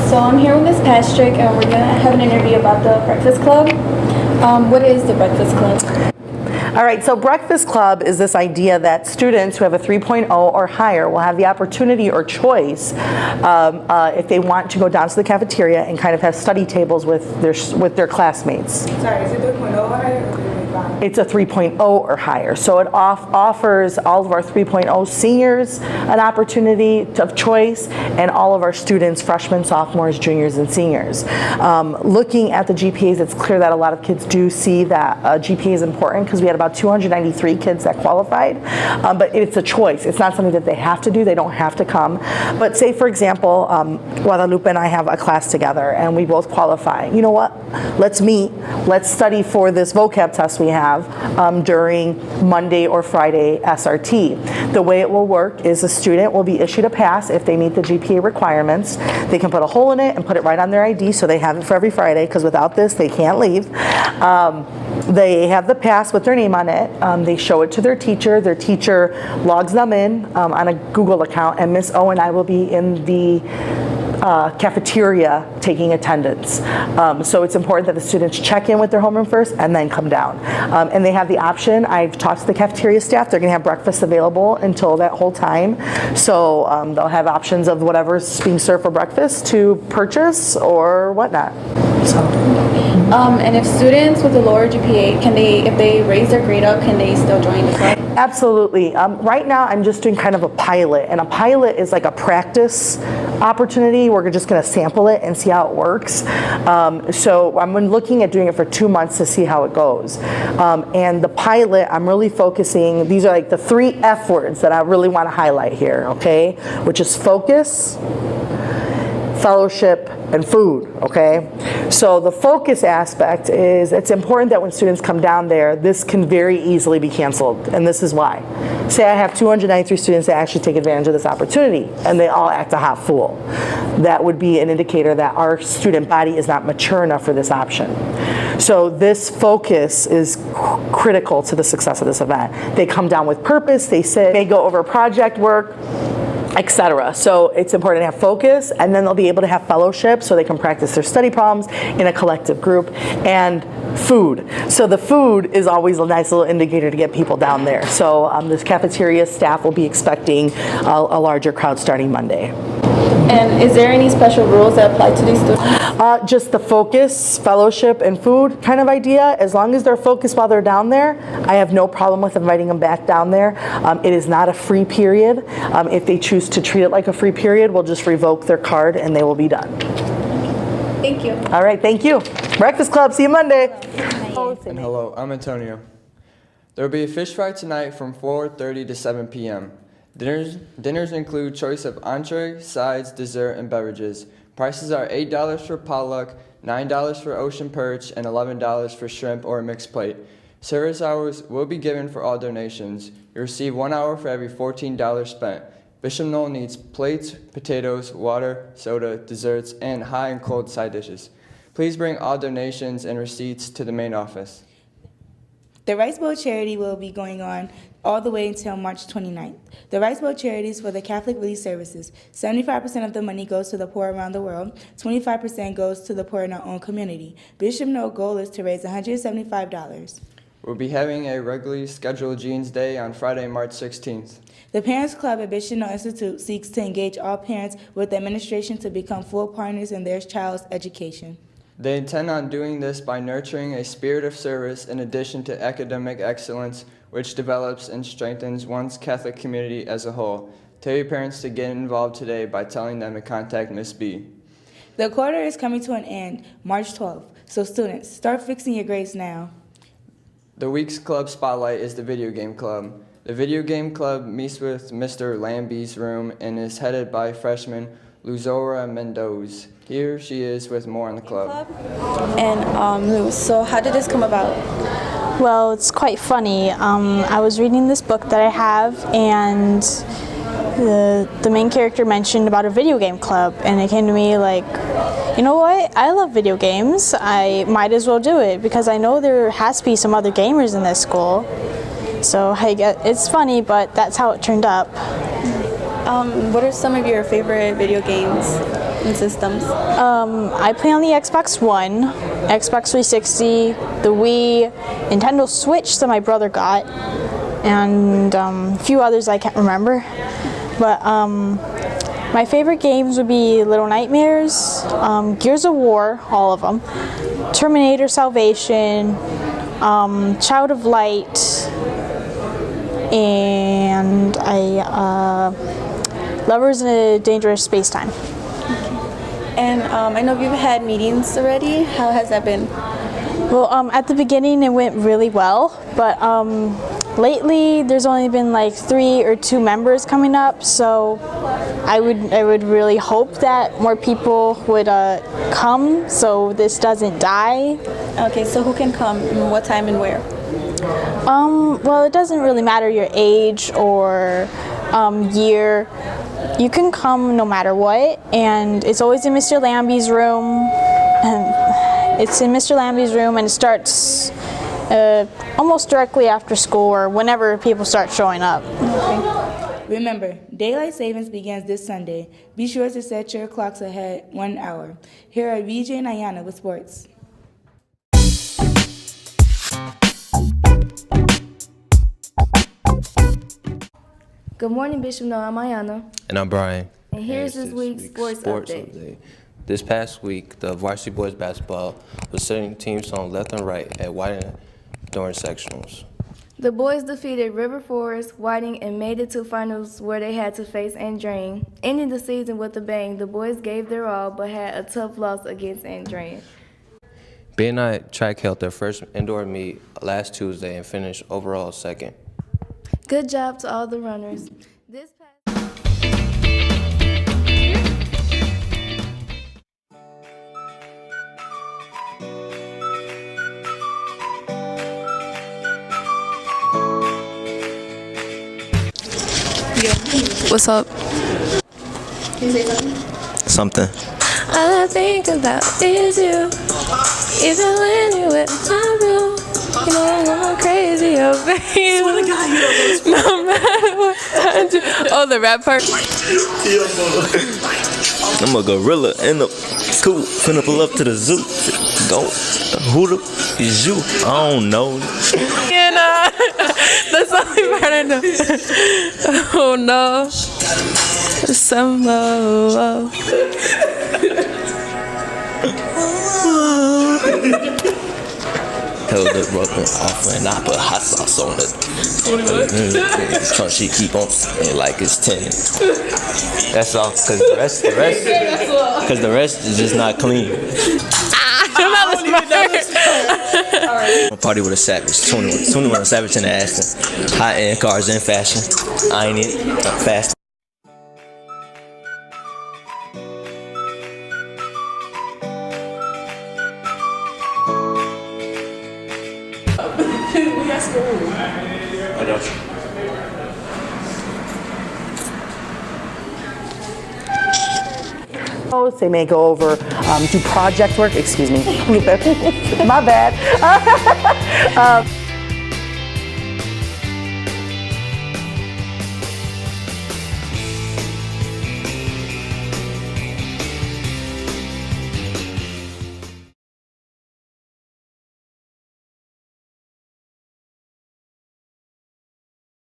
So I'm here with Ms. Pastrick, and we're going to have an interview about the Breakfast Club. What is the Breakfast Club? All right, so Breakfast Club is this idea that students who have a 3.0 or higher will have the opportunity or choice if they want to go down to the cafeteria and kind of have study tables with their classmates. Sorry, is it 3.0 or higher or 3.5? It's a 3.0 or higher. So it offers all of our 3.0 seniors an opportunity of choice and all of our students, freshmen, sophomores, juniors, and seniors. Looking at the GPAs, it's clear that a lot of kids do see that GPA is important because we had about 293 kids that qualified, but it's a choice. It's not something that they have to do. They don't have to come. But say, for example, Guadalupe and I have a class together and we both qualify. You know what? Let's meet. Let's study for this vocab test we have during Monday or Friday SRT. The way it will work is a student will be issued a pass if they meet the GPA requirements. They can put a hole in it and put it right on their ID so they have it for every Friday, because without this they can't leave. They have the pass with their name on it. They show it to their teacher. Their teacher logs them in on a Google account, and Miss O and I will be in the cafeteria taking attendance. So it's important that the students check in with their homeroom first and then come down. And they have the option. I've talked to the cafeteria staff. They're going to have breakfast available until that whole time. So they'll have options of whatever's being served for breakfast to purchase or whatnot. So. And if students with a lower GPA, if they raise their grade up, can they still join the club? Absolutely. Right now I'm just doing kind of a pilot, and a pilot is like a practice opportunity. We're just going to sample it and see how it works. So I'm looking at doing it for 2 months to see how it goes. And the pilot, I'm really focusing, these are like the 3 F words that I really want to highlight here, okay? Which is focus, fellowship, and food, okay? So the focus aspect is it's important that when students come down there, this can very easily be canceled, and this is why. Say I have 293 students that actually take advantage of this opportunity, and they all act a hot fool. That would be an indicator that our student body is not mature enough for this option. So this focus is critical to the success of this event. They come down with purpose, they sit, they go over project work, etc. So it's important to have focus, and then they'll be able to have fellowship so they can practice their study problems in a collective group, and food. So the food is always a nice little indicator to get people down there. So this cafeteria staff will be expecting a larger crowd starting Monday. And is there any special rules that apply to these students? Just the focus, fellowship, and food kind of idea. As long as they're focused while they're down there, I have no problem with inviting them back down there. It is not a free period. If they choose to treat it like a free period, we'll just revoke their card and they will be done. Thank you. All right, thank you. Breakfast Club, see you Monday. And hello, I'm Antonio. There will be a fish fry tonight from 4:30 to 7 p.m. Dinners include choice of entree, sides, dessert, and beverages. Prices are $8 for potluck, $9 for ocean perch, and $11 for shrimp or a mixed plate. Service hours will be given for all donations. You receive 1 hour for every $14 spent. Bishop Knoll needs plates, potatoes, water, soda, desserts, and hot and cold side dishes. Please bring all donations and receipts to the main office. The Rice Bowl charity will be going on all the way until March 29th. The Rice Bowl charity is for the Catholic Relief Services. 75% of the money goes to the poor around the world. 25% goes to the poor in our own community. Bishop Knoll goal is to raise $175. We'll be having a regularly scheduled Jeans Day on Friday, March 16th. The Parents Club at Bishop Knoll Institute seeks to engage all parents with the administration to become full partners in their child's education. They intend on doing this by nurturing a spirit of service in addition to academic excellence, which develops and strengthens one's Catholic community as a whole. Tell your parents to get involved today by telling them to contact Miss B. The quarter is coming to an end March 12th, so students, start fixing your grades now. The week's club spotlight is the Video Game Club. The Video Game Club meets with Mr. Lambie's room and is headed by freshman Luzora Mendoza. Here she is with more on the club. And Luz, so how did this come about? Well, it's quite funny. I was reading this book that I have, and the main character mentioned about a video game club, and it came to me like, you know what? I love video games. I might as well do it because I know there has to be some other gamers in this school. So it's funny, but that's how it turned up. What are some of your favorite video games? and systems? I play on the Xbox One, Xbox 360, the Wii, Nintendo Switch that my brother got, and a few others I can't remember. But my favorite games would be Little Nightmares, Gears of War, all of them, Terminator Salvation, Child of Light, and Lovers in a Dangerous Space-Time. And I know you've had meetings already. How has that been? Well, at the beginning it went really well, but lately there's only been like 3 or 2 members coming up, so I would really hope that more people would come so this doesn't die. Okay, so who can come, what time and where? Well, it doesn't really matter your age or year. You can come no matter what, and it's always in Mr. Lambie's room. And it's in Mr. Lambie's room, and it starts almost directly after school or whenever people start showing up. Remember, daylight savings begins this Sunday. Be sure to set your clocks ahead 1 hour. Here are VJ and Ayana with sports. Good morning, Bishop Noah. I'm Ayana. And I'm Brian. And here's this week's sports update. This past week, the varsity boys basketball was setting teams on left and right at Whiting during sectionals. The boys defeated River Forest, Whiting, and made it to finals where they had to face Andrine. Ending the season with a bang, the boys gave their all but had a tough loss against Andrine. B&I track held their first indoor meet last Tuesday and finished overall second. Good job to all the runners. This past What's up? Can you say something? Something. All I think about is you. Even when you with my boo, you know I'm going crazy over you. No matter what I do. Oh, the rap part. I'm a gorilla in the coop, finna pull up to the zoo. Go, who the is you? I don't know. And that's the only part I know. Oh no. Some love. Held the rubber off and I put hot sauce on it. Trunk she keep on and like it's 10. That's all, cause the rest is just not clean. I'm not listening. A party with a savage, 21 a savage in the Aston. High end cars in fashion. I ain't it, fast. They may go over, do project work, excuse me, my bad.